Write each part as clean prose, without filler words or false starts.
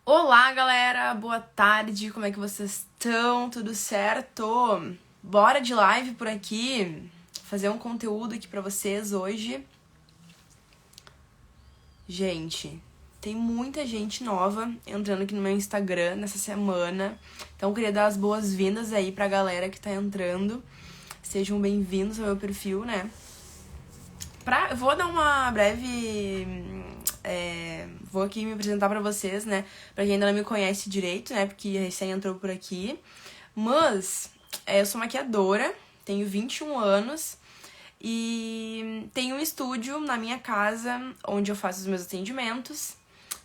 Olá, galera! Boa tarde, como é que vocês estão? Tudo certo? Bora de live por aqui, fazer um conteúdo aqui pra vocês hoje. Gente, tem muita gente nova entrando aqui no meu Instagram nessa semana, então eu queria dar as boas-vindas aí pra galera que tá entrando. Sejam bem-vindos ao meu perfil, né? Eu vou dar uma breve. Vou aqui me apresentar pra vocês, né? Pra quem ainda não me conhece direito, né? Porque recém entrou por aqui. Mas eu sou maquiadora, tenho 21 anos e tenho um estúdio na minha casa onde eu faço os meus atendimentos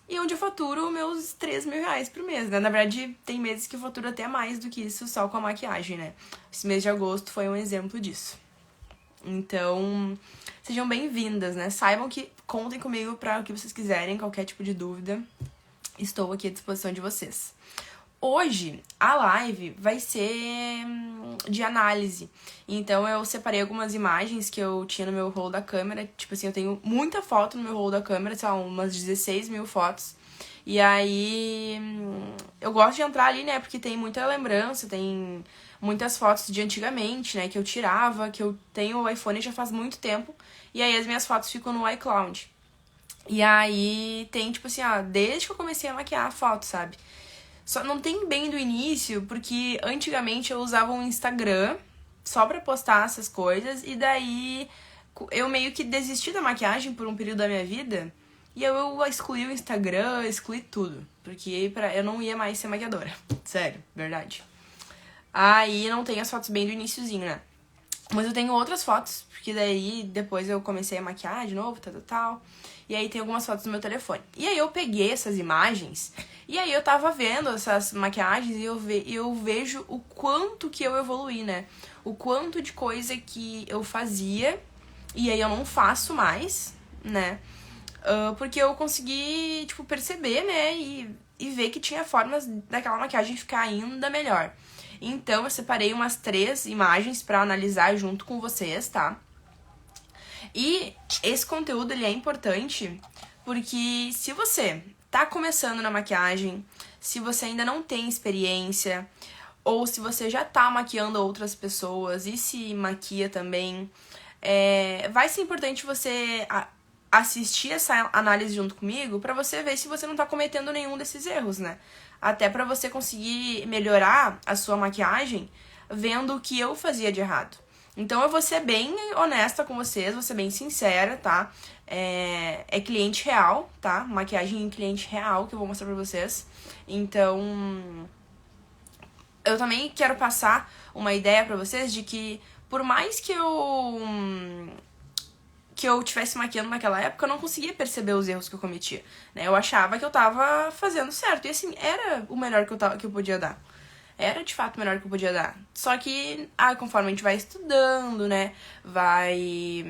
e onde eu faturo meus 3 mil reais por mês, né? Na verdade, tem meses que eu faturo até mais do que isso só com a maquiagem, né? Esse mês de agosto foi um exemplo disso. Então, sejam bem-vindas, né? Saibam que contem comigo para o que vocês quiserem, qualquer tipo de dúvida. Estou aqui à disposição de vocês. Hoje, a live vai ser de análise. Então, eu separei algumas imagens que eu tinha no meu rolo da câmera. Tipo assim, eu tenho muita foto no meu rolo da câmera, sei lá, umas 16 mil fotos. E aí, eu gosto de entrar ali, né? Porque tem muita lembrança, tem muitas fotos de antigamente, né? Que eu tirava, que eu tenho o iPhone já faz muito tempo. E aí, as minhas fotos ficam no iCloud. E aí, tem, tipo assim, desde que eu comecei a maquiar a foto, sabe? Só não tem bem do início, porque antigamente eu usava um Instagram só pra postar essas coisas. E daí, eu meio que desisti da maquiagem por um período da minha vida. E eu excluí o Instagram, excluí tudo. Porque eu não ia mais ser maquiadora. Sério, verdade. Aí não tem as fotos bem do iniciozinho, né? Mas eu tenho outras fotos, porque daí depois eu comecei a maquiar de novo, tal. E aí tem algumas fotos no meu telefone. E aí eu peguei essas imagens, e aí eu tava vendo essas maquiagens e eu vejo o quanto que eu evoluí, né? O quanto de coisa que eu fazia, e aí eu não faço mais, né? Porque eu consegui, tipo, perceber, né? E ver que tinha formas daquela maquiagem ficar ainda melhor. Então, eu separei umas 3 imagens pra analisar junto com vocês, tá? E esse conteúdo, ele é importante porque se você tá começando na maquiagem, se você ainda não tem experiência, ou se você já tá maquiando outras pessoas e se maquia também, vai ser importante você assistir essa análise junto comigo pra você ver se você não tá cometendo nenhum desses erros, né? Até pra você conseguir melhorar a sua maquiagem vendo o que eu fazia de errado. Então eu vou ser bem honesta com vocês, vou ser bem sincera, tá? É cliente real, tá? Maquiagem em cliente real que eu vou mostrar pra vocês. Então, eu também quero passar uma ideia pra vocês de que por mais que eu tivesse maquiando naquela época, eu não conseguia perceber os erros que eu cometia, né? Eu achava que eu tava fazendo certo. E assim, era o melhor que eu podia dar. Era de fato o melhor que eu podia dar. Só que, conforme a gente vai estudando, né? Vai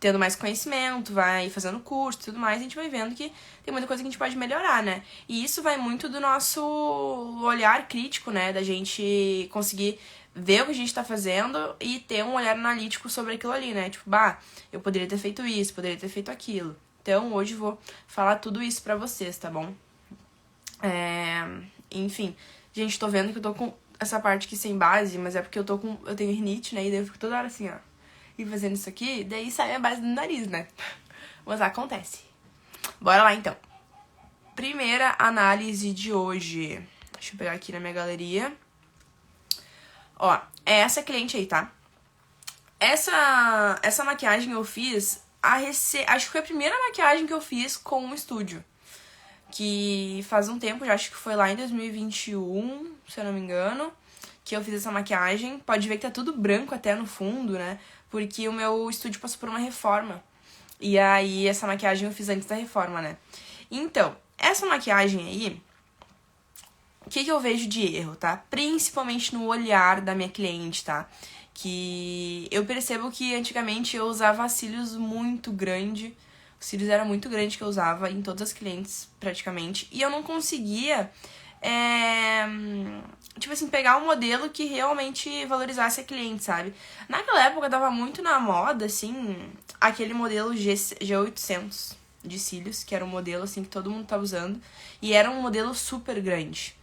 tendo mais conhecimento, vai fazendo curso e tudo mais, a gente vai vendo que tem muita coisa que a gente pode melhorar, né? E isso vai muito do nosso olhar crítico, né? Da gente conseguir ver o que a gente tá fazendo e ter um olhar analítico sobre aquilo ali, né? Tipo, eu poderia ter feito isso, poderia ter feito aquilo. Então, hoje eu vou falar tudo isso pra vocês, tá bom? Enfim, gente, tô vendo que eu tô com essa parte aqui sem base, mas é porque eu tenho rinite, né? E daí eu fico toda hora assim, ó. E fazendo isso aqui, daí sai a base do nariz, né? Mas acontece. Bora lá, então. Primeira análise de hoje. Deixa eu pegar aqui na minha galeria. Ó, é essa cliente aí, tá? Essa maquiagem eu fiz, acho que foi a primeira maquiagem que eu fiz com um estúdio. Que faz um tempo, já acho que foi lá em 2021, se eu não me engano, que eu fiz essa maquiagem. Pode ver que tá tudo branco até no fundo, né? Porque o meu estúdio passou por uma reforma. E aí, essa maquiagem eu fiz antes da reforma, né? Então, essa maquiagem aí, o que eu vejo de erro, tá? Principalmente no olhar da minha cliente, tá? Que eu percebo que antigamente eu usava cílios muito grande. Os cílios era muito grande que eu usava em todas as clientes, praticamente. E eu não conseguia, tipo assim, pegar um modelo que realmente valorizasse a cliente, sabe? Naquela época tava muito na moda, assim, aquele modelo G800. de cílios, que era um modelo, assim, que todo mundo tá usando. E era um modelo super grande.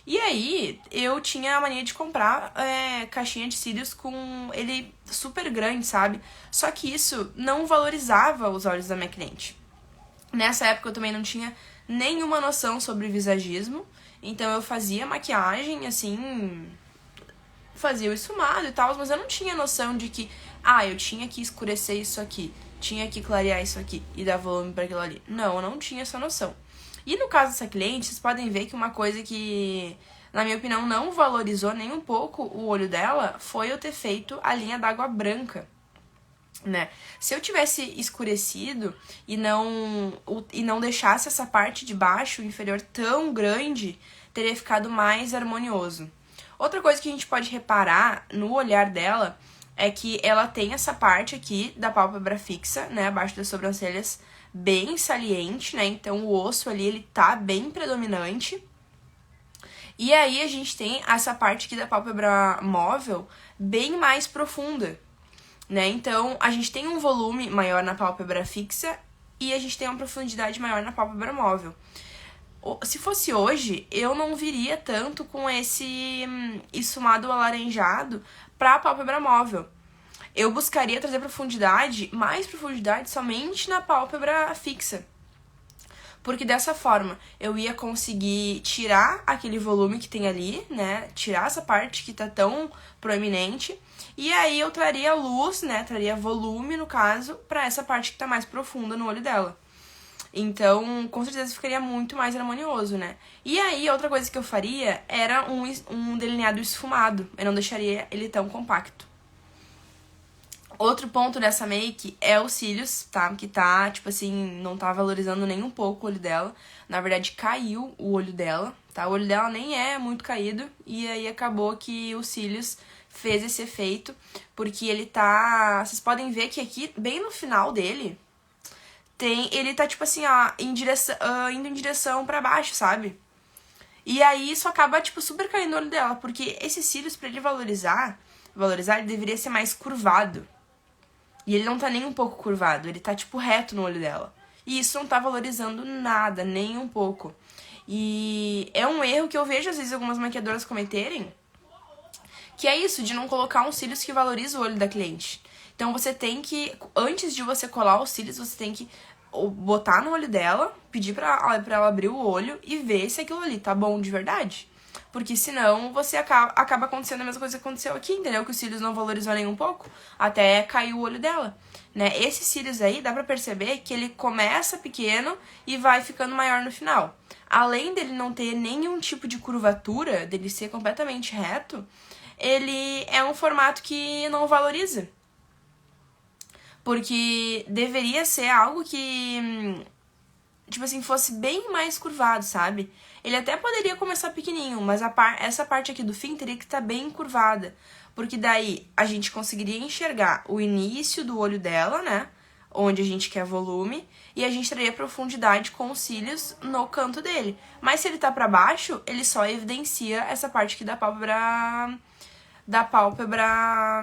E aí, eu tinha a mania de comprar caixinha de cílios com ele super grande, sabe? Só que isso não valorizava os olhos da minha cliente. Nessa época, eu também não tinha nenhuma noção sobre visagismo. Então, eu fazia maquiagem, assim, fazia o esfumado e tal, mas eu não tinha noção de que, eu tinha que escurecer isso aqui, tinha que clarear isso aqui e dar volume para aquilo ali. Não, eu não tinha essa noção. E no caso dessa cliente, vocês podem ver que uma coisa que, na minha opinião, não valorizou nem um pouco o olho dela foi eu ter feito a linha d'água branca, né? Se eu tivesse escurecido e não deixasse essa parte de baixo, inferior, tão grande, teria ficado mais harmonioso. Outra coisa que a gente pode reparar no olhar dela é que ela tem essa parte aqui da pálpebra fixa, né, abaixo das sobrancelhas, bem saliente, né? Então o osso ali, ele tá bem predominante. E aí a gente tem essa parte aqui da pálpebra móvel bem mais profunda, né? Então a gente tem um volume maior na pálpebra fixa e a gente tem uma profundidade maior na pálpebra móvel. Se fosse hoje, eu não viria tanto com esse esfumado alaranjado pra pálpebra móvel. Eu buscaria trazer mais profundidade somente na pálpebra fixa. Porque dessa forma eu ia conseguir tirar aquele volume que tem ali, né? Tirar essa parte que tá tão proeminente. E aí eu traria luz, né? Traria volume, no caso, pra essa parte que tá mais profunda no olho dela. Então, com certeza ficaria muito mais harmonioso, né? E aí, outra coisa que eu faria era um delineado esfumado. Eu não deixaria ele tão compacto. Outro ponto dessa make é os cílios, tá? Que tá, tipo assim, não tá valorizando nem um pouco o olho dela. Na verdade, caiu o olho dela, tá? O olho dela nem é muito caído. E aí, acabou que os cílios fez esse efeito. Porque ele tá... Vocês podem ver que aqui, bem no final dele... ele tá, tipo assim, indo em direção pra baixo, sabe? E aí isso acaba, tipo, super caindo no olho dela, porque esses cílios, pra ele valorizar, ele deveria ser mais curvado. E ele não tá nem um pouco curvado, ele tá, tipo, reto no olho dela. E isso não tá valorizando nada, nem um pouco. E é um erro que eu vejo, às vezes, algumas maquiadoras cometerem, que é isso, de não colocar uns cílios que valorizam o olho da cliente. Então você tem que, antes de você colar os cílios, você tem que botar no olho dela, pedir pra ela abrir o olho e ver se aquilo ali tá bom de verdade. Porque senão você acaba acontecendo a mesma coisa que aconteceu aqui, entendeu? Que os cílios não valorizou nem um pouco, até cair o olho dela, né? Esses cílios aí, dá pra perceber que ele começa pequeno e vai ficando maior no final. Além dele não ter nenhum tipo de curvatura, dele ser completamente reto, ele é um formato que não valoriza. Porque deveria ser algo que, tipo assim, fosse bem mais curvado, sabe? Ele até poderia começar pequenininho, mas essa parte aqui do fim teria que estar bem curvada. Porque daí a gente conseguiria enxergar o início do olho dela, né? Onde a gente quer volume. E a gente teria profundidade com os cílios no canto dele. Mas se ele tá pra baixo, ele só evidencia essa parte aqui da pálpebra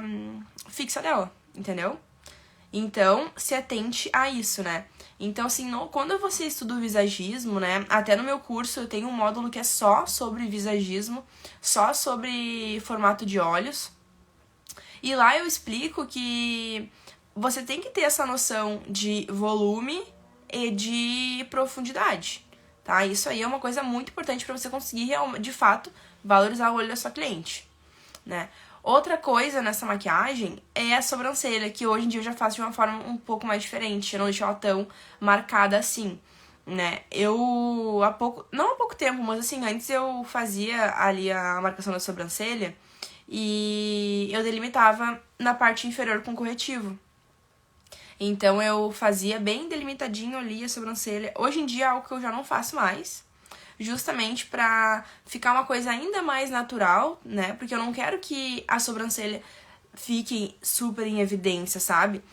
fixa dela, entendeu? Então, se atente a isso, né? Então, assim, quando você estuda o visagismo, né? Até no meu curso eu tenho um módulo que é só sobre visagismo, só sobre formato de olhos. E lá eu explico que você tem que ter essa noção de volume e de profundidade, tá? Isso aí é uma coisa muito importante para você conseguir, de fato, valorizar o olho da sua cliente, né? Outra coisa nessa maquiagem é a sobrancelha, que hoje em dia eu já faço de uma forma um pouco mais diferente, eu não deixo ela tão marcada assim, né? Não há pouco tempo, mas assim, antes eu fazia ali a marcação da sobrancelha e eu delimitava na parte inferior com corretivo. Então eu fazia bem delimitadinho ali a sobrancelha. Hoje em dia é algo que eu já não faço mais, justamente pra ficar uma coisa ainda mais natural, né? Porque eu não quero que a sobrancelha fique super em evidência, sabe?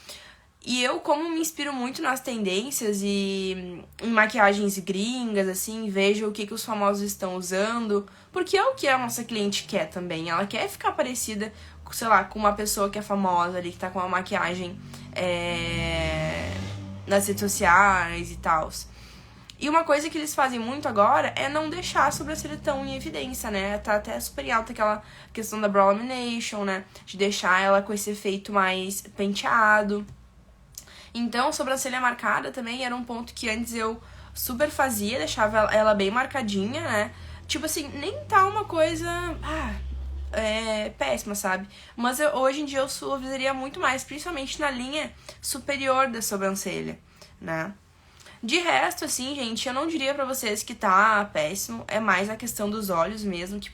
E eu, como me inspiro muito nas tendências e em maquiagens gringas, assim, vejo o que os famosos estão usando, porque é o que a nossa cliente quer também. Ela quer ficar parecida, sei lá, com uma pessoa que é famosa ali, que tá com uma maquiagem nas redes sociais e tal. E uma coisa que eles fazem muito agora é não deixar a sobrancelha tão em evidência, né? Tá até super alta aquela questão da brow lamination, né? De deixar ela com esse efeito mais penteado. Então, sobrancelha marcada também era um ponto que antes eu super fazia, deixava ela bem marcadinha, né? Tipo assim, nem tá uma coisa péssima, sabe? Mas hoje em dia eu suavizaria muito mais, principalmente na linha superior da sobrancelha, né? De resto, assim, gente, eu não diria pra vocês que tá péssimo. É mais a questão dos olhos mesmo, que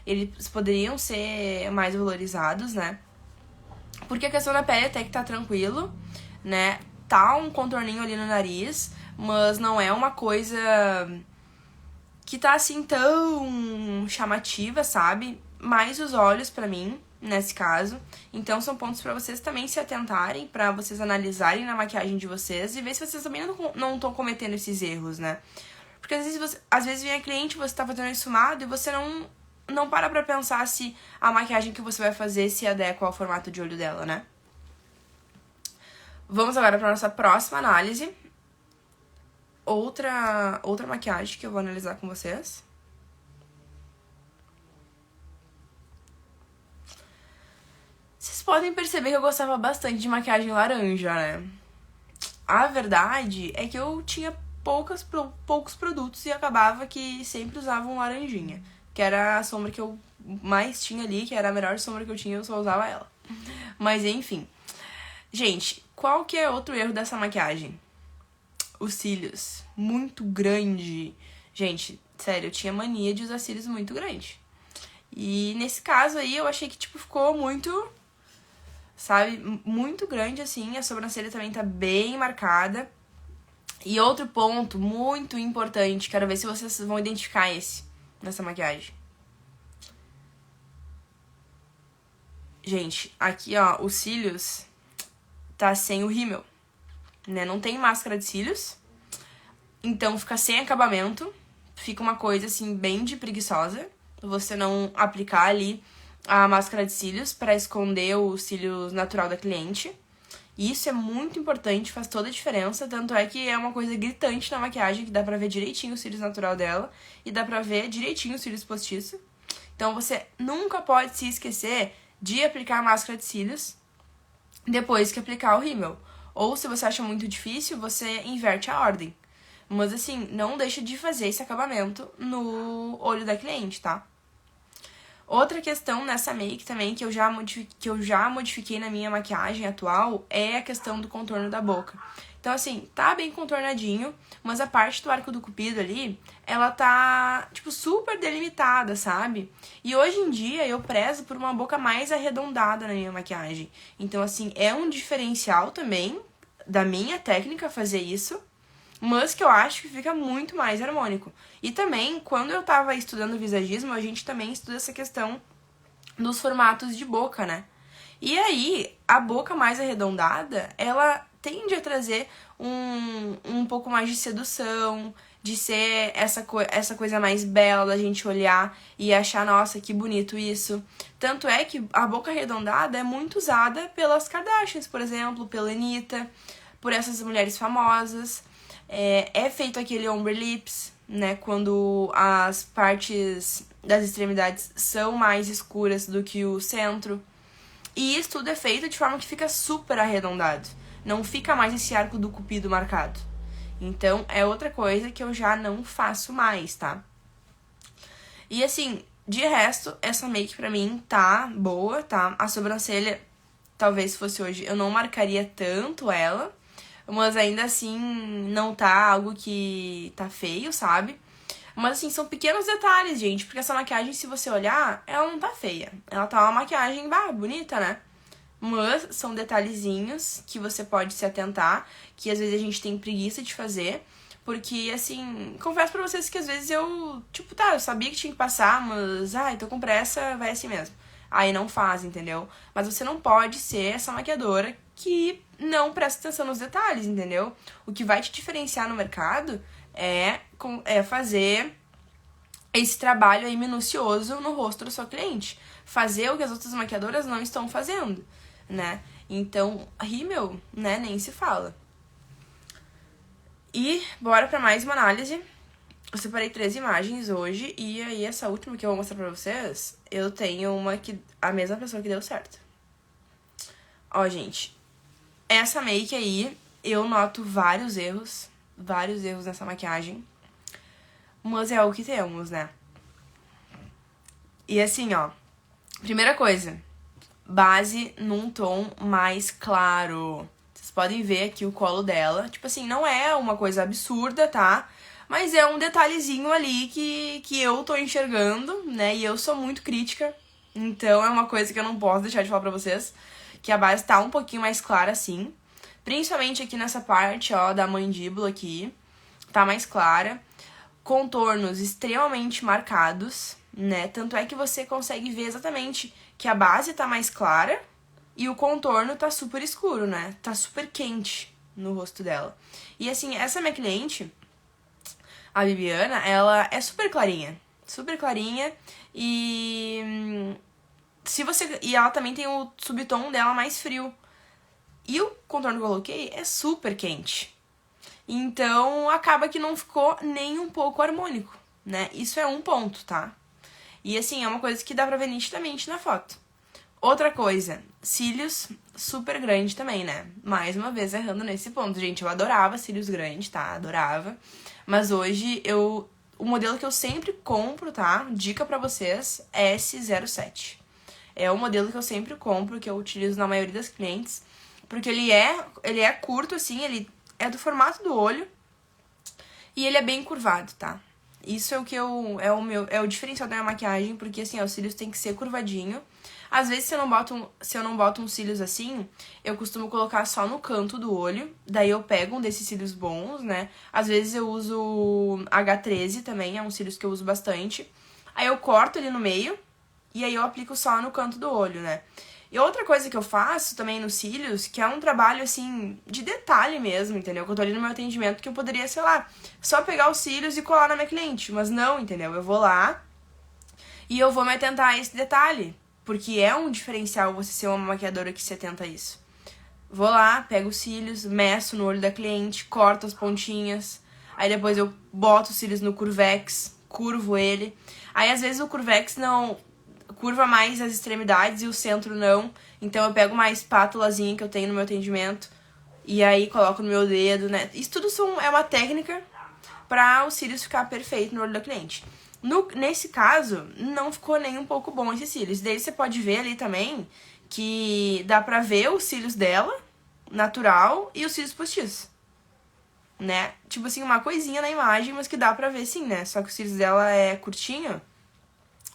eles poderiam ser mais valorizados, né? Porque a questão da pele até que tá tranquilo, né? Tá um contorninho ali no nariz, mas não é uma coisa que tá assim tão chamativa, sabe? Mais os olhos pra mim, nesse caso. Então são pontos pra vocês também se atentarem, pra vocês analisarem na maquiagem de vocês e ver se vocês também não estão cometendo esses erros, né? Porque às vezes vem a cliente, você tá fazendo esfumado e você não para pra pensar se a maquiagem que você vai fazer se adequa ao formato de olho dela, né? Vamos agora pra nossa próxima análise. Outra maquiagem que eu vou analisar com vocês. Vocês podem perceber que eu gostava bastante de maquiagem laranja, né? A verdade é que eu tinha poucos produtos e acabava que sempre usava um laranjinha. Que era a sombra que eu mais tinha ali, que era a melhor sombra que eu tinha, eu só usava ela. Mas enfim. Gente, qual que é outro erro dessa maquiagem? Os cílios. Muito grande. Gente, sério, eu tinha mania de usar cílios muito grande. E nesse caso aí eu achei que, tipo, ficou muito, sabe, muito grande, assim. A sobrancelha também tá bem marcada. E outro ponto muito importante, quero ver se vocês vão identificar esse nessa maquiagem. Gente, aqui, ó, os cílios tá sem o rímel, né? Não tem máscara de cílios. Então fica sem acabamento. Fica uma coisa, assim, bem de preguiçosa. Você não aplicar ali a máscara de cílios pra esconder o cílios natural da cliente. E isso é muito importante, faz toda a diferença. Tanto é que é uma coisa gritante na maquiagem, que dá pra ver direitinho o cílios natural dela. E dá pra ver direitinho o cílios postiço. Então você nunca pode se esquecer de aplicar a máscara de cílios depois que aplicar o rímel. Ou se você acha muito difícil, você inverte a ordem. Mas assim, não deixa de fazer esse acabamento no olho da cliente, tá? Outra questão nessa make também que eu já modifiquei na minha maquiagem atual é a questão do contorno da boca. Então assim, tá bem contornadinho, mas a parte do arco do cupido ali, ela tá, tipo, super delimitada, sabe? E hoje em dia eu prezo por uma boca mais arredondada na minha maquiagem. Então assim, é um diferencial também da minha técnica fazer isso, mas que eu acho que fica muito mais harmônico. E também, quando eu tava estudando visagismo, a gente também estuda essa questão dos formatos de boca, né? E aí, a boca mais arredondada, ela tende a trazer um pouco mais de sedução, de ser essa coisa mais bela da gente olhar e achar, nossa, que bonito isso. Tanto é que a boca arredondada é muito usada pelas Kardashians, por exemplo, pela Anitta, por essas mulheres famosas. É feito aquele ombre lips, né, quando as partes das extremidades são mais escuras do que o centro. E isso tudo é feito de forma que fica super arredondado. Não fica mais esse arco do cupido marcado. Então, é outra coisa que eu já não faço mais, tá? E assim, de resto, essa make pra mim tá boa, tá? A sobrancelha, talvez se fosse hoje, eu não marcaria tanto ela, mas ainda assim não tá algo que tá feio, sabe? Mas assim, são pequenos detalhes, gente, porque essa maquiagem, se você olhar, ela não tá feia. Ela tá uma maquiagem, bonita, né? Mas são detalhezinhos que você pode se atentar, que às vezes a gente tem preguiça de fazer, porque assim, confesso pra vocês que às vezes eu, tipo, eu sabia que tinha que passar, mas, tô com pressa, vai assim mesmo. Aí não faz, entendeu? Mas você não pode ser essa maquiadora que não presta atenção nos detalhes, entendeu? O que vai te diferenciar no mercado é fazer esse trabalho aí minucioso no rosto do seu cliente. Fazer o que as outras maquiadoras não estão fazendo, né? Então, rímel, né, nem se fala. E bora pra mais uma análise. Eu separei 3 imagens hoje, e aí essa última que eu vou mostrar pra vocês, eu tenho uma que... a mesma pessoa que deu certo. Ó, gente, essa make aí, eu noto vários erros nessa maquiagem, mas é o que temos, né? E assim, ó, primeira coisa, base num tom mais claro. Vocês podem ver aqui o colo dela, tipo assim, não é uma coisa absurda, tá? Mas é um detalhezinho ali que eu tô enxergando, né? E eu sou muito crítica, então é uma coisa que eu não posso deixar de falar pra vocês, que a base tá um pouquinho mais clara, assim. Principalmente aqui nessa parte, ó, da mandíbula aqui, tá mais clara. Contornos extremamente marcados, né? Tanto é que você consegue ver exatamente que a base tá mais clara e o contorno tá super escuro, né? Tá super quente no rosto dela. E assim, essa minha cliente, a Bibiana, ela é super clarinha e se você e ela também tem o subtom dela mais frio. E o contorno que eu coloquei é super quente. Então, acaba que não ficou nem um pouco harmônico, né? Isso é um ponto, tá? E assim, é uma coisa que dá pra ver nitidamente na foto. Outra coisa, cílios super grande também, né? Mais uma vez errando nesse ponto. Gente, eu adorava cílios grandes, tá? Adorava. Mas hoje, o modelo que eu sempre compro, tá? Dica pra vocês, é S07. É o modelo que eu sempre compro, que eu utilizo na maioria das clientes. Porque ele é curto, assim, ele é do formato do olho e ele é bem curvado, tá? Isso é o que é o diferencial da minha maquiagem, porque assim, ó, os cílios tem que ser curvadinho. Às vezes, se eu não boto uns cílios assim, eu costumo colocar só no canto do olho, daí eu pego um desses cílios bons, né? Às vezes eu uso H13 também, é um cílios que eu uso bastante. Aí eu corto ele no meio e aí eu aplico só no canto do olho, né? E outra coisa que eu faço também nos cílios, que é um trabalho, assim, de detalhe mesmo, entendeu? Que eu tô ali no meu atendimento, que eu poderia, sei lá, só pegar os cílios e colar na minha cliente. Mas não, entendeu? Eu vou lá e eu vou me atentar a esse detalhe. Porque é um diferencial você ser uma maquiadora que se atenta a isso. Vou lá, pego os cílios, meço no olho da cliente, corto as pontinhas. Aí depois eu boto os cílios no Curvex, curvo ele. Aí às vezes o Curvex não curva mais as extremidades e o centro não. Então eu pego uma espátulazinha que eu tenho no meu atendimento e aí coloco no meu dedo, né? Isso tudo é uma técnica para os cílios ficar perfeito no olho da cliente. Nesse caso, não ficou nem um pouco bom esses cílios. Daí você pode ver ali também que dá pra ver os cílios dela, natural, e os cílios postiços, né? Tipo assim, uma coisinha na imagem, mas que dá pra ver sim, né? Só que os cílios dela é curtinho.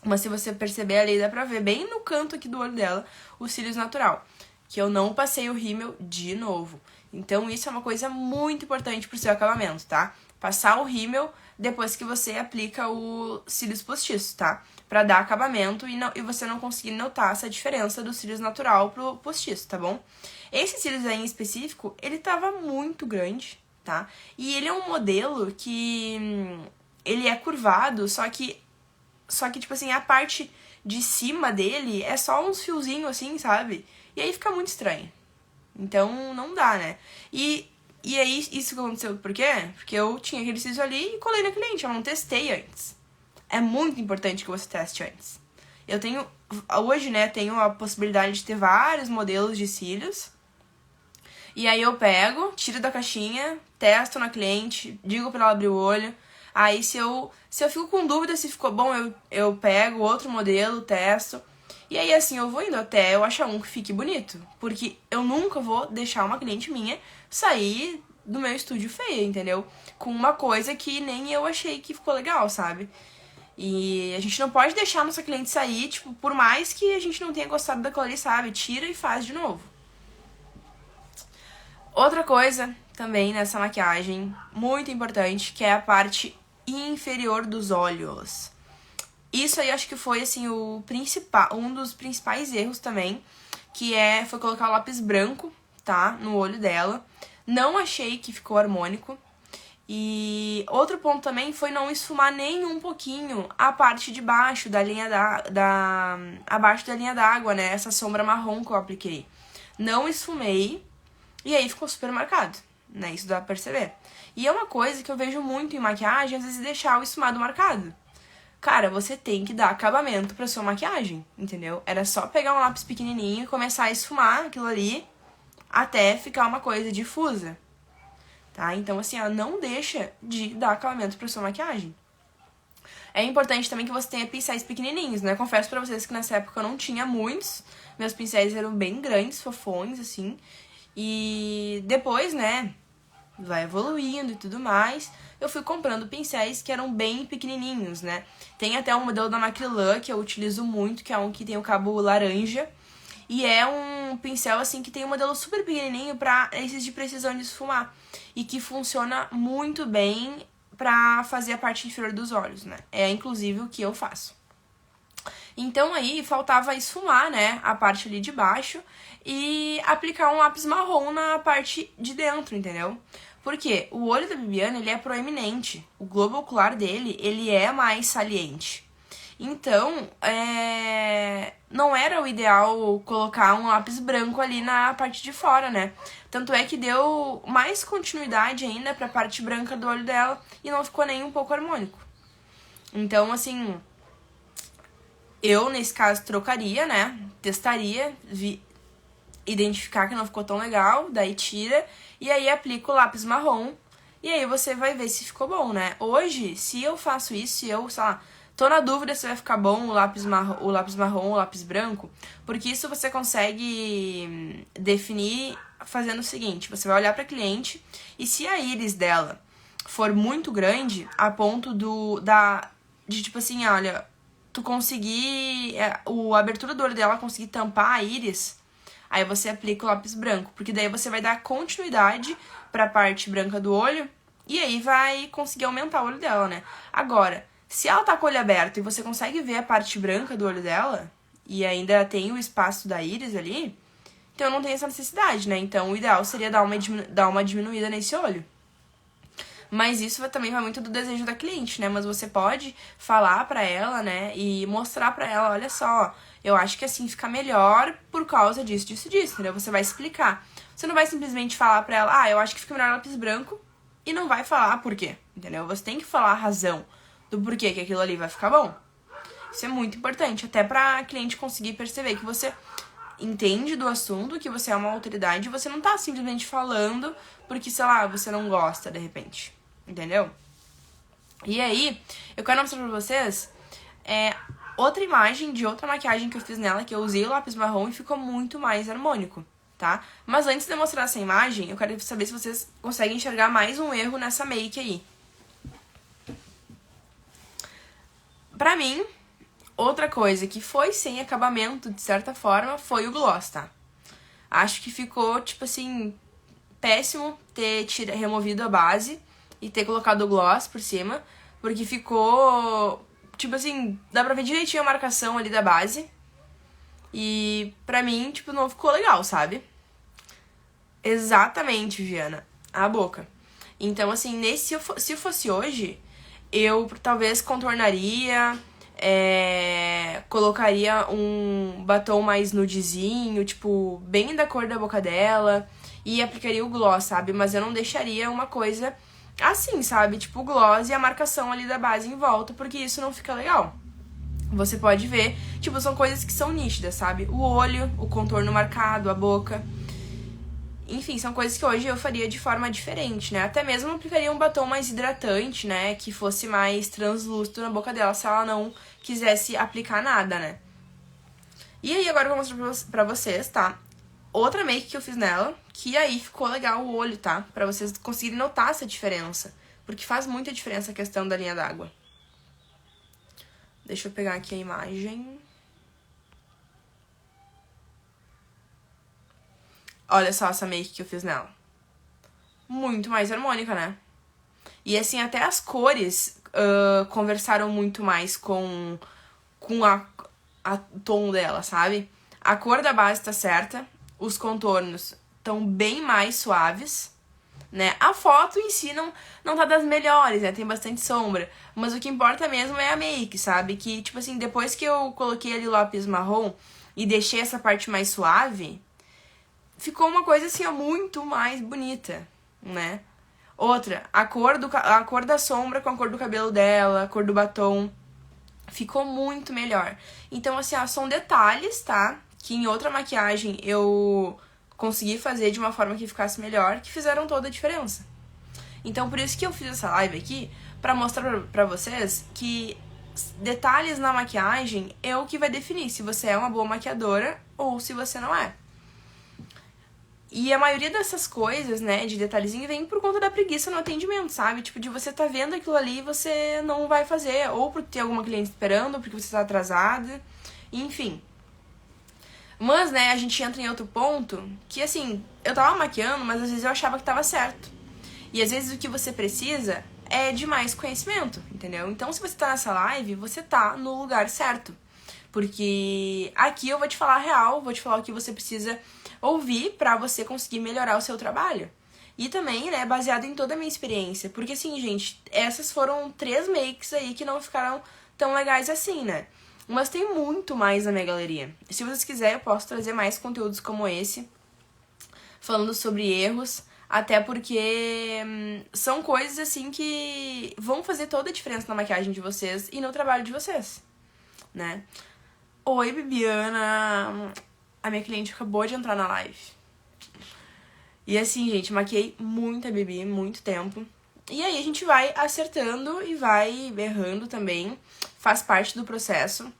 Mas se você perceber ali, dá pra ver bem no canto aqui do olho dela os cílios natural. Que eu não passei o rímel de novo. Então isso é uma coisa muito importante pro seu acabamento, tá? Passar o rímel depois que você aplica o cílios postiços, tá? Pra dar acabamento e você não conseguir notar essa diferença do cílios natural pro postiço, tá bom? Esse cílios aí em específico, ele tava muito grande, tá? E ele é um modelo que ele é curvado, só que, tipo assim, a parte de cima dele é só uns fiozinhos assim, sabe? E aí fica muito estranho. Então, não dá, né? E aí, isso que aconteceu, por quê? Porque eu tinha aquele cílios ali e colei na cliente, eu não testei antes. É muito importante que você teste antes. Eu tenho, hoje, né, tenho a possibilidade de ter vários modelos de cílios. E aí eu pego, tiro da caixinha, testo na cliente, digo pra ela abrir o olho. Aí se eu fico com dúvida se ficou bom, eu pego outro modelo, testo. E aí assim, eu vou indo até eu achar um que fique bonito. Porque eu nunca vou deixar uma cliente minha sair do meu estúdio feia, entendeu? Com uma coisa que nem eu achei que ficou legal, sabe? E a gente não pode deixar a nossa cliente sair, tipo, por mais que a gente não tenha gostado daquilo ali, sabe? Tira e faz de novo. Outra coisa também nessa maquiagem, muito importante, que é a parte inferior dos olhos. Isso aí acho que foi, assim, um dos principais erros também, foi colocar o lápis branco, tá, no olho dela. Não achei que ficou harmônico. E outro ponto também foi não esfumar nem um pouquinho a parte de baixo da linha abaixo da linha d'água, né, essa sombra marrom que eu apliquei. Não esfumei. E aí ficou super marcado, né? Isso dá pra perceber. E é uma coisa que eu vejo muito em maquiagem, às vezes deixar o esfumado marcado. Cara, você tem que dar acabamento pra sua maquiagem, entendeu? Era só pegar um lápis pequenininho e começar a esfumar aquilo ali até ficar uma coisa difusa, tá? Então, assim, ó, não deixa de dar acabamento pra sua maquiagem. É importante também que você tenha pincéis pequenininhos, né? Confesso pra vocês que nessa época eu não tinha muitos. Meus pincéis eram bem grandes, fofões, assim. E depois, né, vai evoluindo e tudo mais, eu fui comprando pincéis que eram bem pequenininhos, né? Tem até um modelo da Macrylan que eu utilizo muito, que é um que tem o cabo laranja. E é um pincel, assim, que tem um modelo super pequenininho pra esses de precisão de esfumar. E que funciona muito bem pra fazer a parte inferior dos olhos, né? É, inclusive, o que eu faço. Então, aí, faltava esfumar, né, a parte ali de baixo e aplicar um lápis marrom na parte de dentro, entendeu? Porque o olho da Bibiana, ele é proeminente. O globo ocular dele, ele é mais saliente. Então, não era o ideal colocar um lápis branco ali na parte de fora, né? Tanto é que deu mais continuidade ainda pra parte branca do olho dela e não ficou nem um pouco harmônico. Então, assim, eu, nesse caso, trocaria, né? Testaria, identificar que não ficou tão legal, daí tira, e aí aplica o lápis marrom, e aí você vai ver se ficou bom, né? Hoje, se eu faço isso, se eu, sei lá, tô na dúvida se vai ficar bom o lápis marrom ou o lápis branco, porque isso você consegue definir fazendo o seguinte, você vai olhar pra cliente, e se a íris dela for muito grande, a ponto de tipo assim, olha, tu conseguir, a abertura do olho dela conseguir tampar a íris, aí você aplica o lápis branco, porque daí você vai dar continuidade pra parte branca do olho, e aí vai conseguir aumentar o olho dela, né? Agora, se ela tá com o olho aberto e você consegue ver a parte branca do olho dela, e ainda tem o espaço da íris ali, então não tem essa necessidade, né? Então o ideal seria dar uma diminuída nesse olho. Mas isso também vai muito do desejo da cliente, né? Mas você pode falar pra ela, né? E mostrar pra ela, olha só, eu acho que assim fica melhor por causa disso, disso, disso, entendeu? Você vai explicar. Você não vai simplesmente falar pra ela, eu acho que fica melhor lápis branco, e não vai falar por quê, entendeu? Você tem que falar a razão do porquê que aquilo ali vai ficar bom. Isso é muito importante, até pra cliente conseguir perceber que você entende do assunto, que você é uma autoridade, e você não tá simplesmente falando porque, sei lá, você não gosta, de repente. Entendeu? E aí, eu quero mostrar pra vocês outra imagem de outra maquiagem que eu fiz nela, que eu usei o lápis marrom e ficou muito mais harmônico, tá? Mas antes de eu mostrar essa imagem, eu quero saber se vocês conseguem enxergar mais um erro nessa make aí. Pra mim, outra coisa que foi sem acabamento, de certa forma, foi o gloss, tá? Acho que ficou, tipo assim, péssimo ter removido a base e ter colocado o gloss por cima, porque ficou, tipo assim, dá pra ver direitinho a marcação ali da base. E pra mim, tipo, não ficou legal, sabe? Exatamente, Viana, a boca. Então, assim, se fosse hoje, eu talvez contornaria, colocaria um batom mais nudezinho, tipo, bem da cor da boca dela, e aplicaria o gloss, sabe? Mas eu não deixaria uma coisa assim, sabe? Tipo, o gloss e a marcação ali da base em volta, porque isso não fica legal. Você pode ver, tipo, são coisas que são nítidas, sabe? O olho, o contorno marcado, a boca. Enfim, são coisas que hoje eu faria de forma diferente, né? Até mesmo aplicaria um batom mais hidratante, né? Que fosse mais translúcido na boca dela, se ela não quisesse aplicar nada, né? E aí, agora eu vou mostrar pra vocês, tá? Outra make que eu fiz nela, que aí ficou legal o olho, tá? Pra vocês conseguirem notar essa diferença. Porque faz muita diferença a questão da linha d'água. Deixa eu pegar aqui a imagem. Olha só essa make que eu fiz nela. Muito mais harmônica, né? E assim, até as cores conversaram muito mais com a tom dela, sabe? A cor da base tá certa, os contornos estão bem mais suaves, né? A foto em si não tá das melhores, né? Tem bastante sombra. Mas o que importa mesmo é a make, sabe? Que, tipo assim, depois que eu coloquei ali o lápis marrom e deixei essa parte mais suave, ficou uma coisa assim, ó, muito mais bonita, né? Outra, a cor da sombra com a cor do cabelo dela, a cor do batom, ficou muito melhor. Então, assim, ó, são detalhes, tá? Que em outra maquiagem eu consegui fazer de uma forma que ficasse melhor, que fizeram toda a diferença. Então, por isso que eu fiz essa live aqui, pra mostrar pra vocês que detalhes na maquiagem é o que vai definir se você é uma boa maquiadora ou se você não é. E a maioria dessas coisas, né, de detalhezinho, vem por conta da preguiça no atendimento, sabe? Tipo, de você tá vendo aquilo ali e você não vai fazer, ou porque tem alguma cliente esperando, ou porque você tá atrasada, enfim. Mas, né, a gente entra em outro ponto, que assim, eu tava maquiando, mas às vezes eu achava que tava certo. E às vezes o que você precisa é de mais conhecimento, entendeu? Então, se você tá nessa live, você tá no lugar certo. Porque aqui eu vou te falar a real, vou te falar o que você precisa ouvir pra você conseguir melhorar o seu trabalho. E também, né, baseado em toda a minha experiência. Porque assim, gente, essas foram 3 makes aí que não ficaram tão legais assim, né? Mas tem muito mais na minha galeria. Se vocês quiserem, eu posso trazer mais conteúdos como esse, falando sobre erros. Até porque são coisas assim que vão fazer toda a diferença na maquiagem de vocês e no trabalho de vocês, né? Oi, Bibiana. A minha cliente acabou de entrar na live. E assim, gente, maquiei muito a Bibi, muito tempo. E aí a gente vai acertando e vai errando também. Faz parte do processo.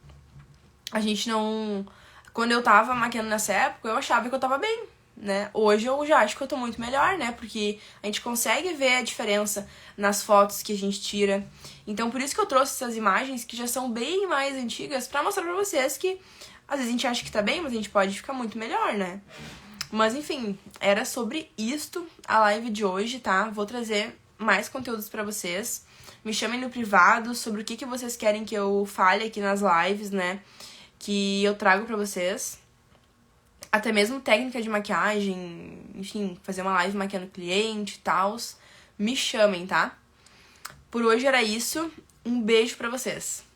A gente não... Quando eu tava maquiando nessa época, eu achava que eu tava bem, né? Hoje eu já acho que eu tô muito melhor, né? Porque a gente consegue ver a diferença nas fotos que a gente tira. Então, por isso que eu trouxe essas imagens que já são bem mais antigas pra mostrar pra vocês que às vezes a gente acha que tá bem, mas a gente pode ficar muito melhor, né? Mas enfim, era sobre isto a live de hoje, tá? Vou trazer mais conteúdos pra vocês. Me chamem no privado sobre o que vocês querem que eu fale aqui nas lives, né? Que eu trago pra vocês. Até mesmo técnica de maquiagem, enfim, fazer uma live maquiando cliente e tal. Me chamem, tá? Por hoje era isso. Um beijo pra vocês.